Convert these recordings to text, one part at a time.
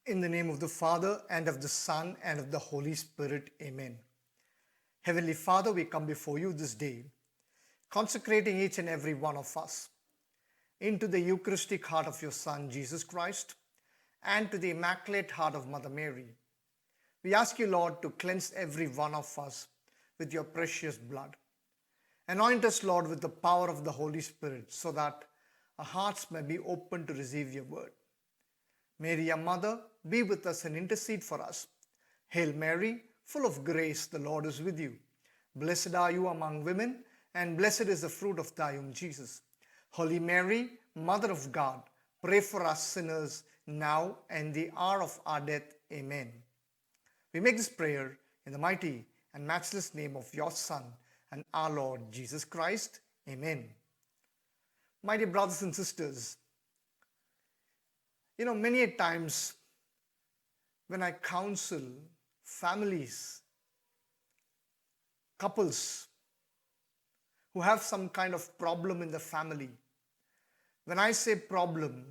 In the name of the Father, and of the Son, and of the Holy Spirit. Amen. Heavenly Father, we come before you this day, consecrating each and every one of us into the Eucharistic heart of your Son, Jesus Christ, and to the Immaculate Heart of Mother Mary. We ask you, Lord, to cleanse every one of us with your precious blood. Anoint us, Lord, with the power of the Holy Spirit, so that our hearts may be open to receive your word. Mary, our Mother, be with us and intercede for us. Hail Mary, full of grace, the Lord is with you. Blessed are you among women, and blessed is the fruit of thy womb, Jesus. Holy Mary, Mother of God, pray for us sinners, now and the hour of our death. Amen. We make this prayer in the mighty and matchless name of your Son and our Lord Jesus Christ. Amen. My dear brothers and sisters, many a times when I counsel families, couples who have some kind of problem in the family, when I say problem,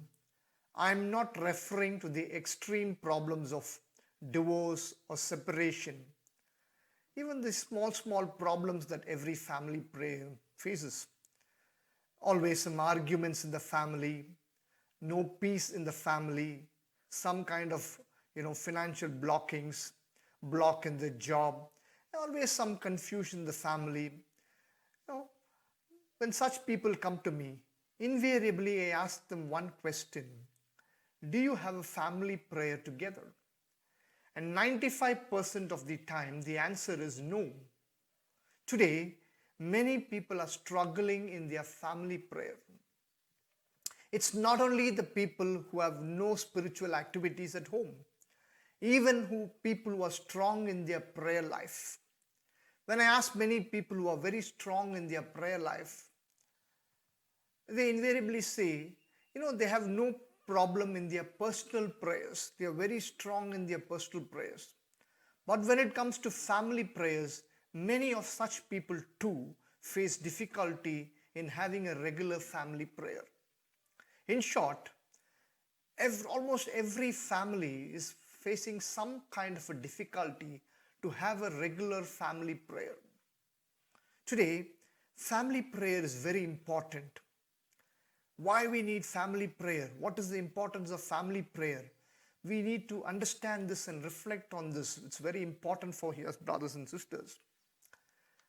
I'm not referring to the extreme problems of divorce or separation, even the small problems that every family faces. Always some arguments in the family, no peace in the family, some kind of financial blockings, block in the job, always some confusion in the family. When such people come to me, invariably I ask them one question: do you have a family prayer together? And 95% of the time the answer is no. Today, many people are struggling in their family prayer. It's not only the people who have no spiritual activities at home, even people who are strong in their prayer life. When I ask many people who are very strong in their prayer life, they invariably say, they have no problem in their personal prayers. They are very strong in their personal prayers. But when it comes to family prayers, many of such people too face difficulty in having a regular family prayer. In short, almost every family is facing some kind of a difficulty to have a regular family prayer. Today, family prayer is very important. Why we need family prayer? What is the importance of family prayer? We need to understand this and reflect on this. It's very important for us, brothers and sisters.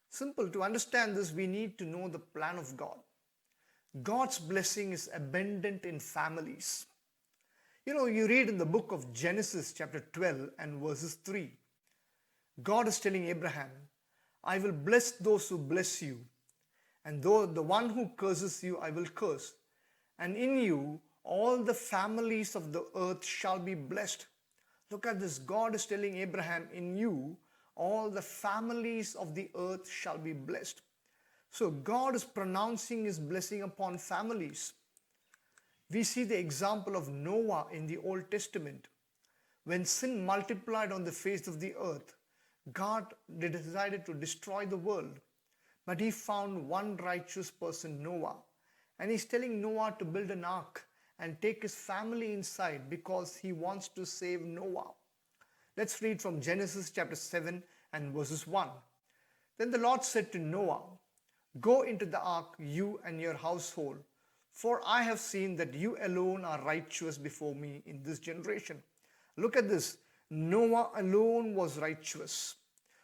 Simple, to understand this, we need to know the plan of God. God's blessing is abundant in families. You read in the book of Genesis chapter 12 and verses 3. God is telling Abraham, I will bless those who bless you, and though the one who curses you I will curse. And in you all the families of the earth shall be blessed. Look at this. God is telling Abraham, in you all the families of the earth shall be blessed. So God is pronouncing his blessing upon families. We see the example of Noah in the Old Testament. When sin multiplied on the face of the earth, God decided to destroy the world. But he found one righteous person, Noah. And he's telling Noah to build an ark and take his family inside because he wants to save Noah. Let's read from Genesis chapter 7 and verses 1. Then the Lord said to Noah, go into the ark, you and your household, for I have seen that you alone are righteous before me in this generation. Look at this. Noah alone was righteous.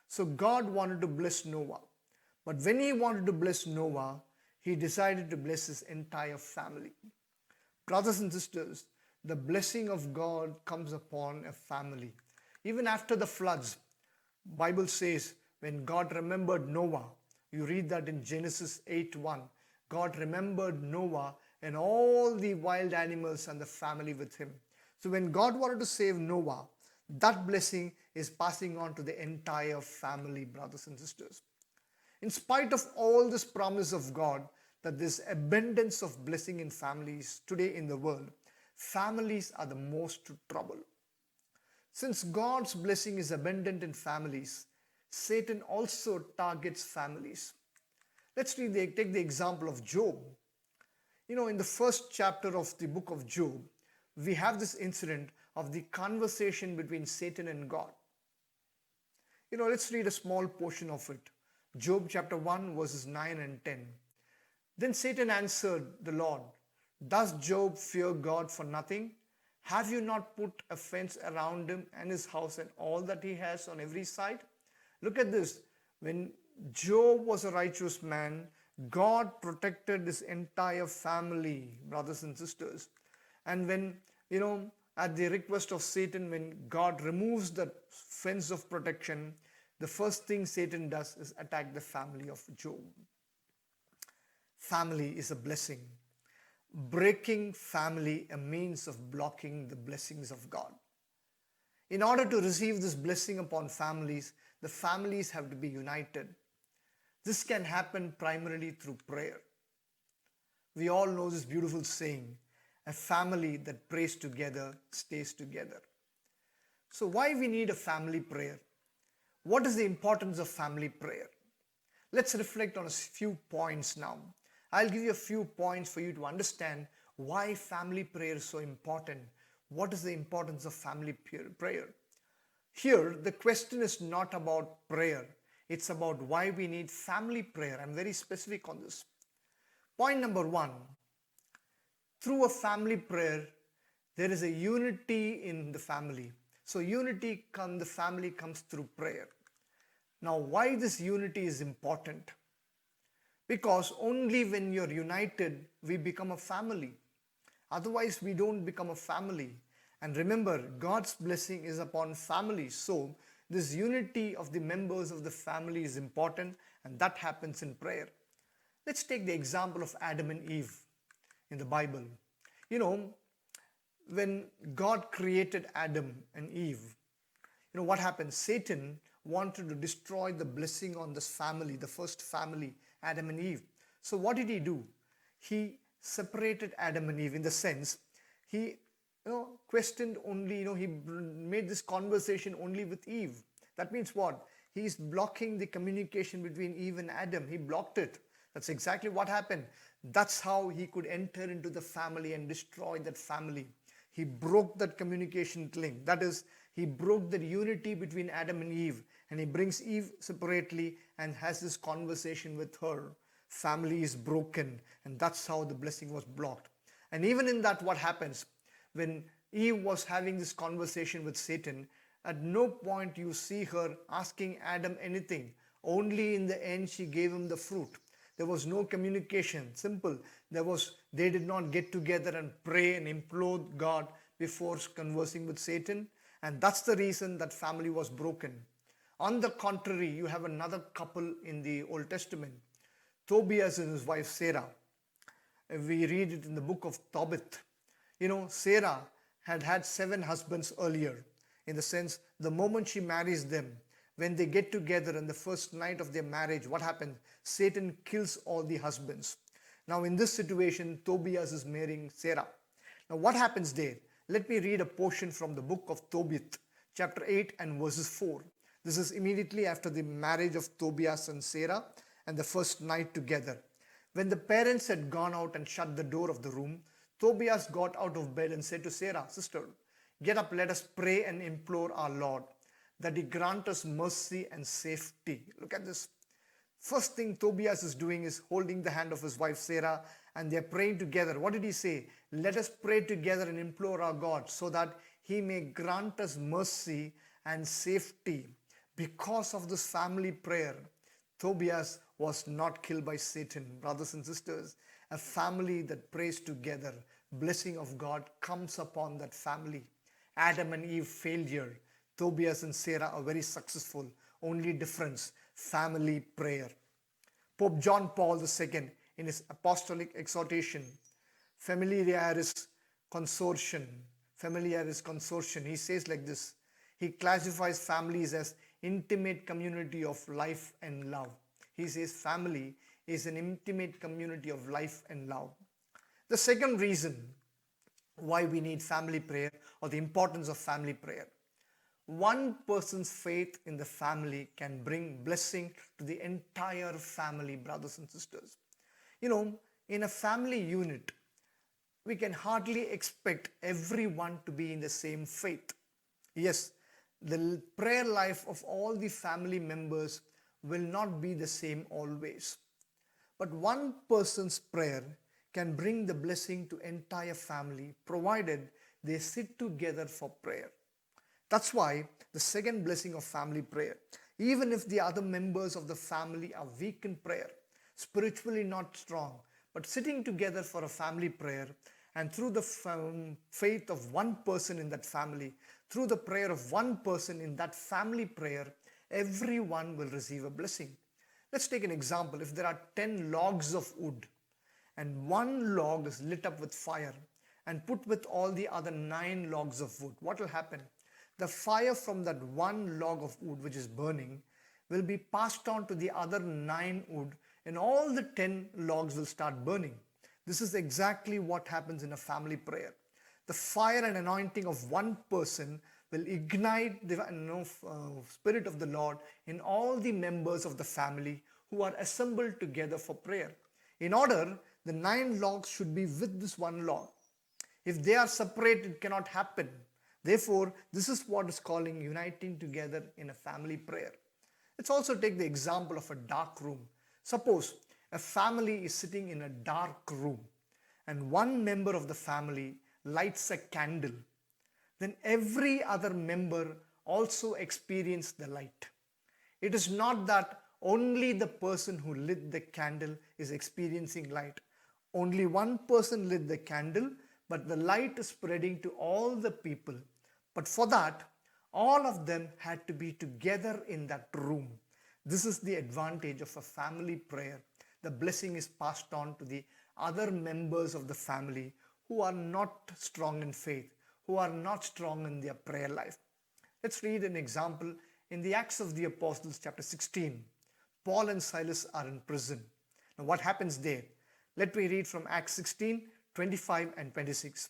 So God wanted to bless Noah. But when he wanted to bless Noah, he decided to bless his entire family. Brothers and sisters, the blessing of God comes upon a family. Even after the floods, Bible says when God remembered Noah, you read that in Genesis 8:1. God remembered Noah and all the wild animals and the family with him. So when God wanted to save Noah, that blessing is passing on to the entire family, brothers and sisters. In spite of all this promise of God, that there's abundance of blessing in families today in the world, families are the most trouble. Since God's blessing is abundant in families, Satan also targets families. Let's take the example of Job. In the first chapter of the book of Job, we have this incident of the conversation between Satan and God. Let's read a small portion of it. Job chapter 1 verses 9 and 10. Then Satan answered the Lord, "Does Job fear God for nothing? Have you not put a fence around him and his house and all that he has on every side?" Look at this. When Job was a righteous man, God protected his entire family, brothers and sisters. And when, at the request of Satan, when God removes the fence of protection, the first thing Satan does is attack the family of Job. Family is a blessing. Breaking family a means of blocking the blessings of God. In order to receive this blessing upon families, the families have to be united. This can happen primarily through prayer. We all know this beautiful saying, "A family that prays together stays together." So why we need a family prayer? What is the importance of family prayer? Let's reflect on a few points now. I'll give you a few points for you to understand why family prayer is so important. What is the importance of family prayer? Here, the question is not about prayer. It's about why we need family prayer. I'm very specific on this. Point number 1. Through a family prayer, there is a unity in the family. So the family comes through prayer. Now, why this unity is important? Because only when you're united, we become a family. Otherwise, we don't become a family. And remember, God's blessing is upon families. So, this unity of the members of the family is important, and that happens in prayer. Let's take the example of Adam and Eve in the Bible. When God created Adam and Eve, what happened? Satan wanted to destroy the blessing on this family, the first family, Adam and Eve. So what did he do? He separated Adam and Eve in the sense, he questioned only, he made this conversation only with Eve. That means what? He is blocking the communication between Eve and Adam. He blocked it. That's exactly what happened. That's how he could enter into the family and destroy that family. He broke that communication link. That is, he broke the unity between Adam and Eve, and he brings Eve separately and has this conversation with her. Family is broken, and that's how the blessing was blocked. And even in that, what happens? When Eve was having this conversation with Satan, at no point you see her asking Adam anything. Only in the end she gave him the fruit. There was no communication. Simple. They did not get together and pray and implore God before conversing with Satan. And that's the reason that family was broken. On the contrary, you have another couple in the Old Testament, Tobias and his wife Sarah. We read it in the book of Tobit. Sarah had 7 husbands earlier. In the sense, the moment she marries them, when they get together on the first night of their marriage, what happens? Satan kills all the husbands. Now in this situation, Tobias is marrying Sarah. Now what happens there? Let me read a portion from the book of Tobit, chapter 8 and verses 4. This is immediately after the marriage of Tobias and Sarah and the first night together. When the parents had gone out and shut the door of the room, Tobias got out of bed and said to Sarah, "Sister, get up, let us pray and implore our Lord that he grant us mercy and safety." Look at this. First thing Tobias is doing is holding the hand of his wife Sarah, and they're praying together. What did he say? Let us pray together and implore our God so that he may grant us mercy and safety. Because of this family prayer, Tobias was not killed by Satan. Brothers and sisters, a family that prays together, blessing of God comes upon that family. Adam and Eve failure. Tobias and Sarah are very successful. Only difference, family prayer. Pope John Paul II, in his apostolic exhortation, Familiaris Consortium, he says like this. He classifies families as intimate community of life and love. He says family is an intimate community of life and love. The second reason why we need family prayer, or the importance of family prayer. One person's faith in the family can bring blessing to the entire family, brothers and sisters. In a family unit, we can hardly expect everyone to be in the same faith. Yes, the prayer life of all the family members will not be the same always. But one person's prayer can bring the blessing to entire family, provided they sit together for prayer. That's why the second blessing of family prayer, even if the other members of the family are weak in prayer, spiritually not strong, but sitting together for a family prayer, and through the faith of one person in that family, through the prayer of one person in that family prayer, everyone will receive a blessing. Let's take an example. If there are 10 logs of wood and one log is lit up with fire and put with all the other 9 logs of wood, what will happen? The fire from that one log of wood which is burning will be passed on to the other 9 wood, and all the 10 logs will start burning. This is exactly what happens in a family prayer. The fire and anointing of one person will ignite the Spirit of the Lord in all the members of the family who are assembled together for prayer. In order, the 9 logs should be with this one log. If they are separate, it cannot happen. Therefore, this is what is calling uniting together in a family prayer. Let's also take the example of a dark room. Suppose a family is sitting in a dark room and one member of the family lights a candle. Then every other member also experiences the light. It is not that only the person who lit the candle is experiencing light. Only one person lit the candle, but the light is spreading to all the people. But for that, all of them had to be together in that room. This is the advantage of a family prayer. The blessing is passed on to the other members of the family who are not strong in faith, who are not strong in their prayer life. Let's read an example in the Acts of the Apostles chapter 16. Paul and Silas are in prison. Now what happens there? Let me read from Acts 16, 25 and 26.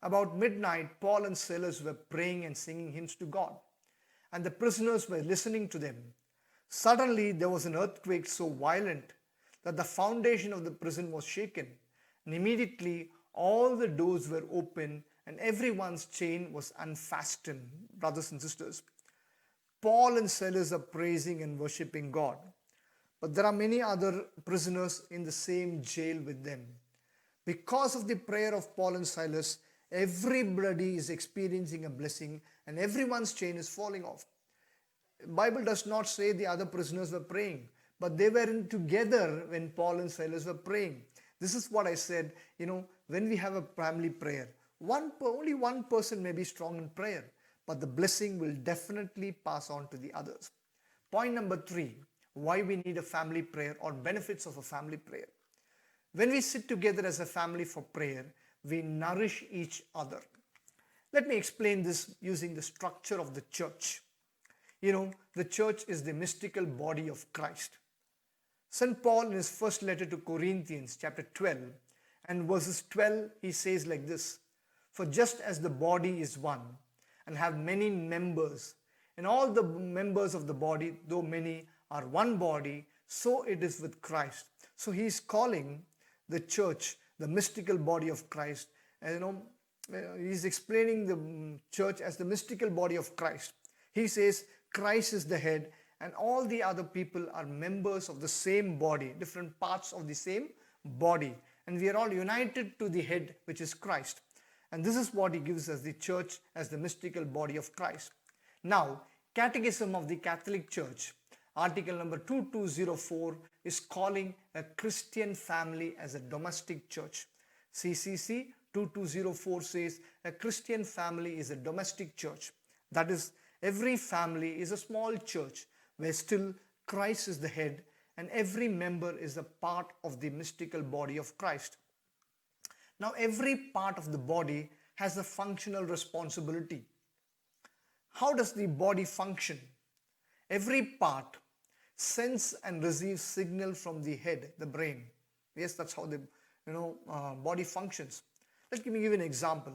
About midnight, Paul and Silas were praying and singing hymns to God, and the prisoners were listening to them. Suddenly there was an earthquake so violent that the foundation of the prison was shaken, and immediately all the doors were open and everyone's chain was unfastened. Brothers and sisters, Paul and Silas are praising and worshipping God, but there are many other prisoners in the same jail with them. Because of the prayer of Paul and Silas, everybody is experiencing a blessing and everyone's chain is falling off. The Bible does not say the other prisoners were praying, but they were together when Paul and Silas were praying. This is what I said, when we have a family prayer, only one person may be strong in prayer, but the blessing will definitely pass on to the others. Point number 3, why we need a family prayer or benefits of a family prayer. When we sit together as a family for prayer, we nourish each other. Let me explain this using the structure of the church. The church is the mystical body of Christ. St. Paul in his first letter to Corinthians chapter 12 and verses 12, he says like this: "For just as the body is one and have many members, and all the members of the body, though many, are one body, so it is with Christ." So he is calling the church the mystical body of Christ. And he's explaining the church as the mystical body of Christ. He says Christ is the head and all the other people are members of the same body, different parts of the same body. And we are all united to the head, which is Christ. And this is what he gives us, the church as the mystical body of Christ. Now, Catechism of the Catholic Church, article number 2204, is calling a Christian family as a domestic church. CCC 2204 says a Christian family is a domestic church. That is, every family is a small church where still Christ is the head and every member is a part of the mystical body of Christ. Now, every part of the body has a functional responsibility. How does the body function? Every part sends and receives signal from the head, the brain. Yes, that's how the body functions. Let me give you an example.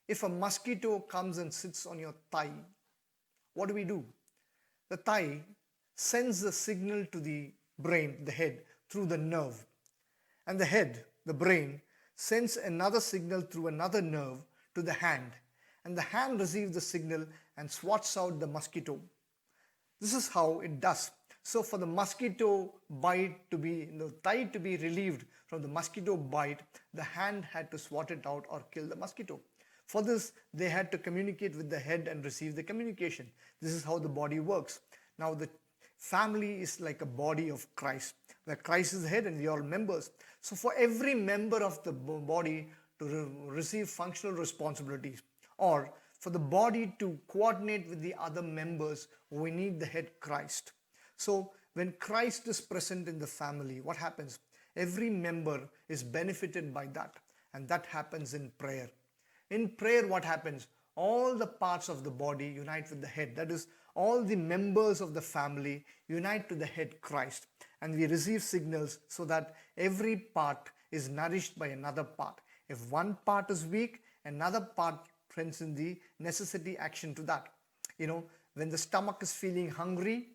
If a mosquito comes and sits on your thigh, what do? The thigh sends the signal to the brain, the head, through the nerve. And the head, the brain, sends another signal through another nerve to the hand, and the hand receives the signal and swats out the mosquito. This is how it does. So for the mosquito bite to be, the thigh to be relieved from the mosquito bite, the hand had to swat it out or kill the mosquito. For this, they had to communicate with the head and receive the communication. This is how the body works. Now the family is like a body of Christ, where Christ is the head and we are members. So for every member of the body to receive functional responsibilities, or for the body to coordinate with the other members, we need the head Christ. So when Christ is present in the family, what happens? Every member is benefited by that, and that happens in prayer. In prayer, what happens? All the parts of the body unite with the head. That is, all the members of the family unite to the head Christ, and we receive signals so that every part is nourished by another part. If one part is weak, another part brings in the necessity action to that. When the stomach is feeling hungry,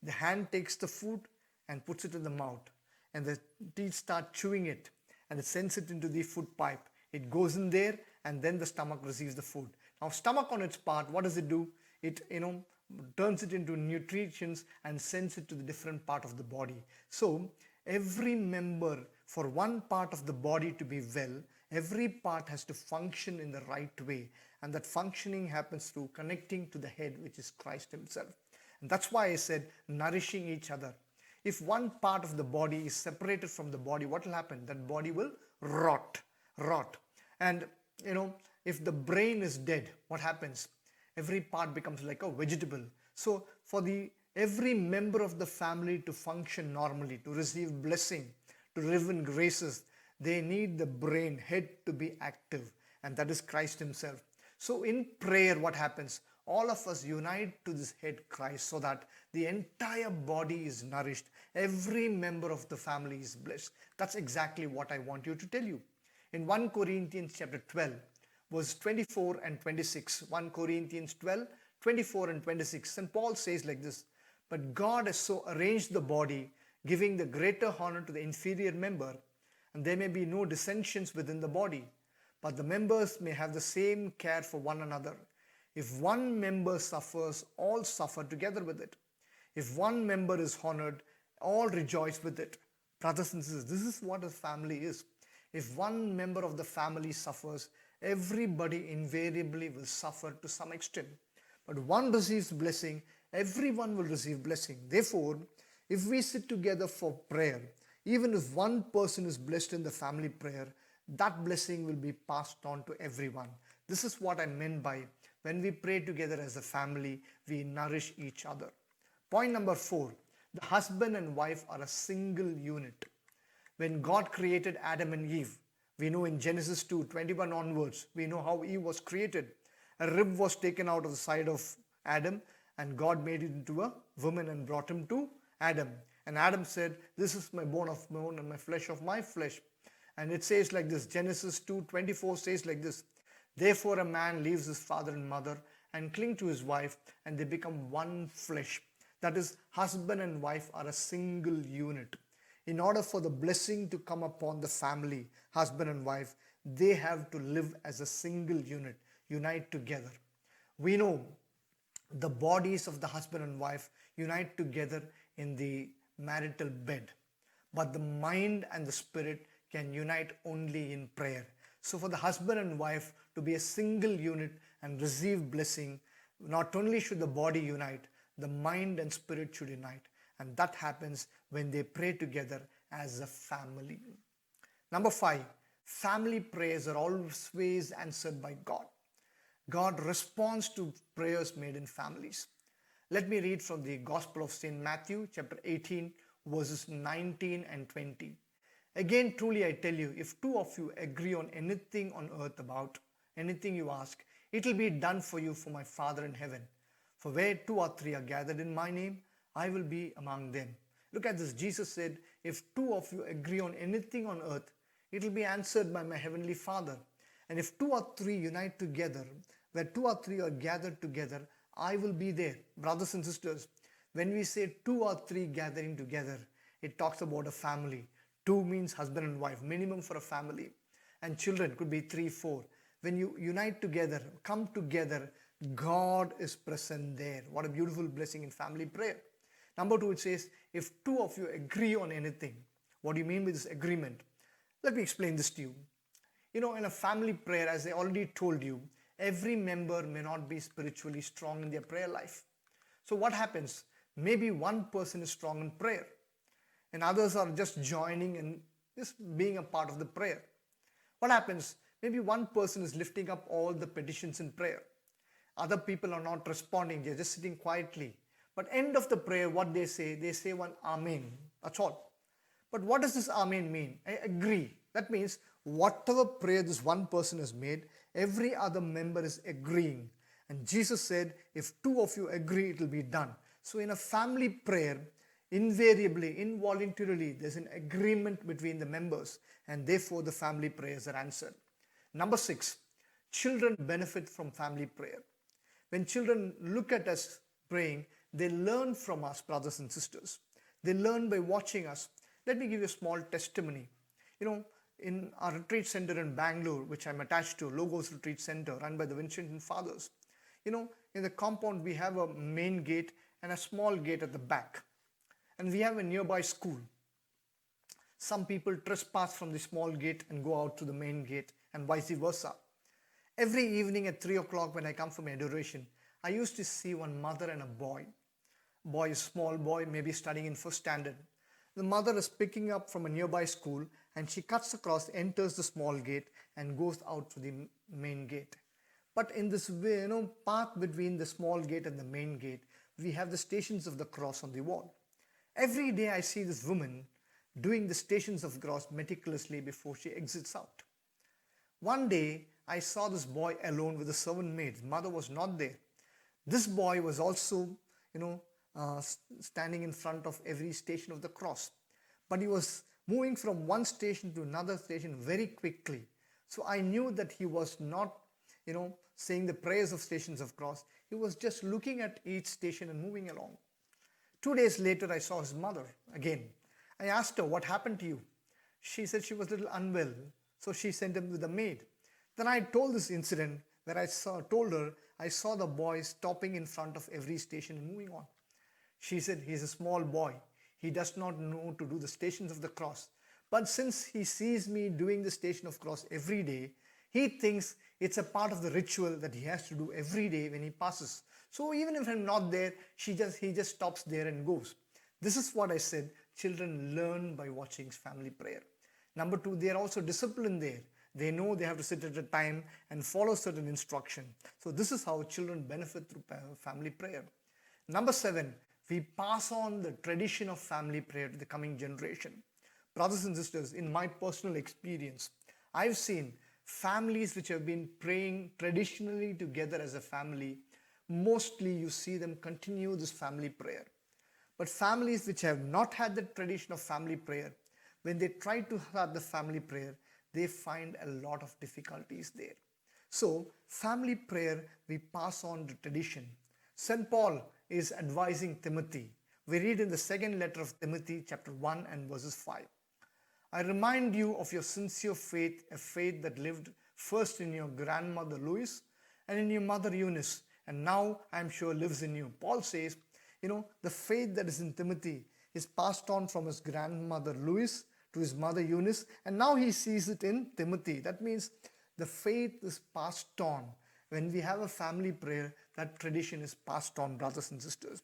the hand takes the food and puts it in the mouth, and the teeth start chewing it, and it sends it into the food pipe. It goes in there, and then the stomach receives the food. Now stomach on its part, what does it do? It turns it into nutrients and sends it to the different part of the body. So every member, for one part of the body to be well, every part has to function in the right way, and that functioning happens through connecting to the head, which is Christ himself. And that's why I said nourishing each other. If one part of the body is separated from the body, what will happen? That body will rot. And if the brain is dead, what happens? Every part becomes like a vegetable. So for every member of the family to function normally, to receive blessing, to live in graces, they need the brain, head to be active, and that is Christ himself. So in prayer, what happens? All of us unite to this head Christ so that the entire body is nourished. Every member of the family is blessed. That's exactly what I want you to tell you. In 1 Corinthians chapter 12, verse 24 and 26, 1 Corinthians 12, 24 and 26, St. Paul says like this: "But God has so arranged the body, giving the greater honor to the inferior member, and there may be no dissensions within the body, but the members may have the same care for one another. If one member suffers, all suffer together with it. If one member is honored, all rejoice with it." Brothers and sisters, this is what a family is. If one member of the family suffers, everybody invariably will suffer to some extent. But one receives blessing, everyone will receive blessing. Therefore, if we sit together for prayer, even if one person is blessed in the family prayer, that blessing will be passed on to everyone. This is what I meant by when we pray together as a family, we nourish each other. Point number 4, the husband and wife are a single unit. When God created Adam and Eve, we know in Genesis 2:21 onwards, we know how Eve was created. A rib was taken out of the side of Adam, and God made it into a woman and brought him to Adam. And Adam said, "This is my bone of bone and my flesh of my flesh." And it says like this, Genesis 2:24 says like this: "Therefore a man leaves his father and mother and cling to his wife, and they become one flesh." That is, husband and wife are a single unit. In order for the blessing to come upon the family, husband and wife, they have to live as a single unit, unite together. We know the bodies of the husband and wife unite together in the marital bed, but the mind and the spirit can unite only in prayer. So for the husband and wife to be a single unit and receive blessing, not only should the body unite, the mind and spirit should unite. And that happens when they pray together as a family. Number 5, family prayers are always answered by God. God responds to prayers made in families. Let me read from the Gospel of St. Matthew, chapter 18, verses 19 and 20. "Again, truly I tell you, if 2 of you agree on anything on earth about anything you ask, it will be done for you for my Father in heaven. For where 2 or 3 are gathered in my name, I will be among them." Look at this. Jesus said, if 2 of you agree on anything on earth, it will be answered by my heavenly Father. And if 2 or 3 unite together, where 2 or 3 are gathered together, I will be there. Brothers and sisters, when we say 2 or 3 gathering together, it talks about a family. 2 means husband and wife, minimum for a family. and children could be 3, 4. When you unite together, come together, God is present there. What a beautiful blessing in family prayer. Number 2, it says, if two of you agree on anything. What do you mean with this agreement? Let me explain this to you. In a family prayer, as I already told you, every member may not be spiritually strong in their prayer life. So what happens? Maybe one person is strong in prayer and others are just joining and just being a part of the prayer. What happens? Maybe one person is lifting up all the petitions in prayer. Other people are not responding. They're just sitting quietly. But end of the prayer, what they say one Amen. That's all. But what does this Amen mean? I agree. That means whatever prayer this one person has made, every other member is agreeing. And Jesus said, if two of you agree, it will be done. So in a family prayer, invariably, involuntarily, there's an agreement between the members, and therefore the family prayers are answered. Number 6, children benefit from family prayer. When children look at us praying, they learn from us, brothers and sisters. They learn by watching us. Let me give you a small testimony. In our retreat center in Bangalore, which I'm attached to, Logos Retreat Center, run by the Vincent Fathers. In the compound, we have a main gate and a small gate at the back. And we have a nearby school. Some people trespass from the small gate and go out to the main gate, and vice versa. Every evening at 3 o'clock when I come from adoration, I used to see one mother and a boy. Boy, a small boy, maybe studying in 1st standard. The mother is picking up from a nearby school and she cuts across, enters the small gate and goes out to the main gate. But in this way, path between the small gate and the main gate, we have the Stations of the Cross on the wall. Every day I see this woman doing the Stations of the Cross meticulously before she exits out. One day I saw this boy alone with a servant maid. His mother was not there. This boy was also, standing in front of every Station of the Cross. But he was moving from one station to another station very quickly. So I knew that he was not, saying the prayers of Stations of Cross. He was just looking at each station and moving along. 2 days later, I saw his mother again. I asked her, what happened to you? She said she was a little unwell. So she sent him with a maid. Then I told this incident where I told her I saw the boy stopping in front of every station and moving on. She said, he's a small boy. He does not know to do the Stations of the Cross. But since he sees me doing the Station of Cross every day, he thinks it's a part of the ritual that he has to do every day when he passes. So even if I'm not there, he just stops there and goes. This is what I said. Children learn by watching family prayer. Number 2, they are also disciplined there. They know they have to sit at a time and follow certain instruction. So this is how children benefit through family prayer. Number 7, we pass on the tradition of family prayer to the coming generation. Brothers and sisters, in my personal experience, I've seen families which have been praying traditionally together as a family. Mostly you see them continue this family prayer. But families which have not had the tradition of family prayer, when they try to start the family prayer, they find a lot of difficulties there. So, family prayer, we pass on the tradition. St. Paul is advising Timothy. We read in the 2nd letter of Timothy, chapter 1 and verses 5. I remind you of your sincere faith, a faith that lived first in your grandmother Lois and in your mother Eunice, and now I am sure lives in you. Paul says, the faith that is in Timothy is passed on from his grandmother Lois to his mother Eunice, and now he sees it in Timothy. That means the faith is passed on. When we have a family prayer, that tradition is passed on, brothers and sisters.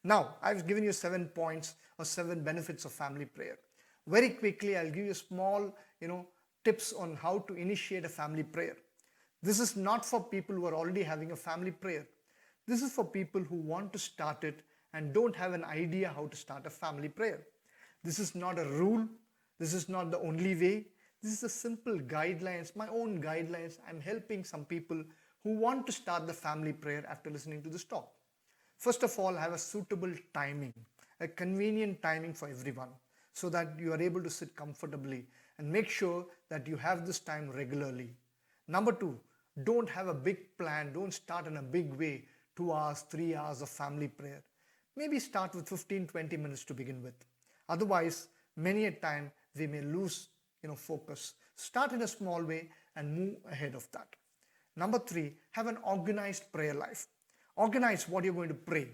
Now, I've given you 7 points or 7 benefits of family prayer. Very quickly, I'll give you small, tips on how to initiate a family prayer. This is not for people who are already having a family prayer. This is for people who want to start it and don't have an idea how to start a family prayer. This is not a rule. This is not the only way. This is a simple guidelines, my own guidelines. I'm helping some people who want to start the family prayer after listening to this talk. First of all, have a suitable timing, a convenient timing for everyone, so that you are able to sit comfortably, and make sure that you have this time regularly. Number 2, don't have a big plan. Don't start in a big way, 2 hours, 3 hours of family prayer. Maybe start with 15-20 minutes to begin with. Otherwise, many a time we may lose focus. Start in a small way and move ahead of that. Number 3, have an organized prayer life. Organize what you're going to pray.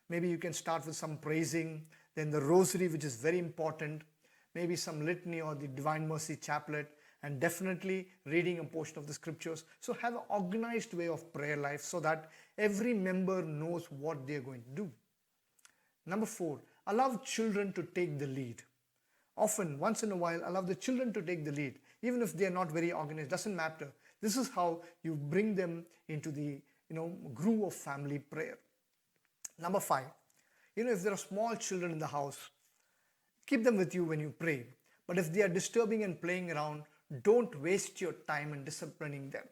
Maybe you can start with some praising, then the rosary, which is very important, maybe some litany or the Divine Mercy Chaplet, and definitely reading a portion of the scriptures. So have an organized way of prayer life so that every member knows what they're going to do. Number 4, allow children to take the lead. Often, once in a while, allow the children to take the lead. Even if they are not very organized, doesn't matter. This is how you bring them into the groove of family prayer. Number 5, if there are small children in the house, keep them with you when you pray. But if they are disturbing and playing around, don't waste your time in disciplining them.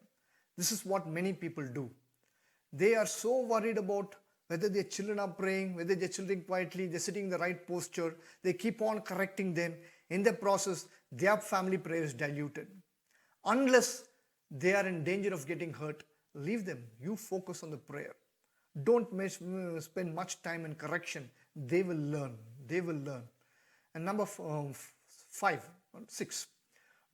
This is what many people do. They are so worried about whether their children are praying, whether their children quietly, they're sitting in the right posture. They keep on correcting them. In the process, their family prayer is diluted. Unless they are in danger of getting hurt, leave them. You focus on the prayer. Don't spend much time in correction. They will learn. They will learn. And number 6,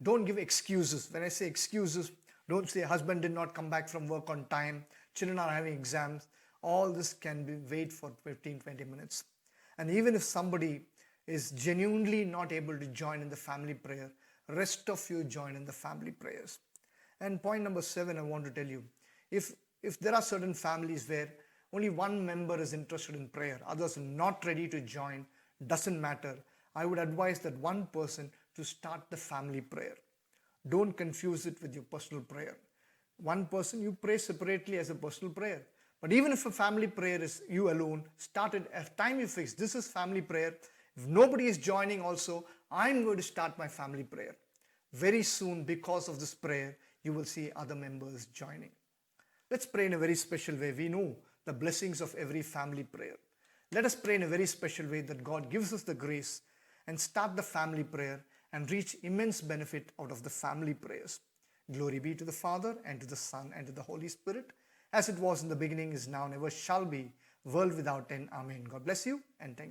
don't give excuses. When I say excuses, don't say husband did not come back from work on time, children are having exams. All this can be wait for 15-20 minutes. And even if somebody is genuinely not able to join in the family prayer, rest of you join in the family prayers. And point number 7, I want to tell you, if there are certain families where only one member is interested in prayer, others are not ready to join, doesn't matter. I would advise that one person to start the family prayer. Don't confuse it with your personal prayer. One person, you pray separately as a personal prayer. But even if a family prayer is you alone, start it at time you fix. This is family prayer. If nobody is joining also, I'm going to start my family prayer. Very soon, because of this prayer, you will see other members joining. Let's pray in a very special way. We know the blessings of every family prayer. Let us pray in a very special way that God gives us the grace and start the family prayer and reach immense benefit out of the family prayers. Glory be to the Father, and to the Son, and to the Holy Spirit, as it was in the beginning, is now, and ever shall be, world without end. Amen. God bless you, and thank you.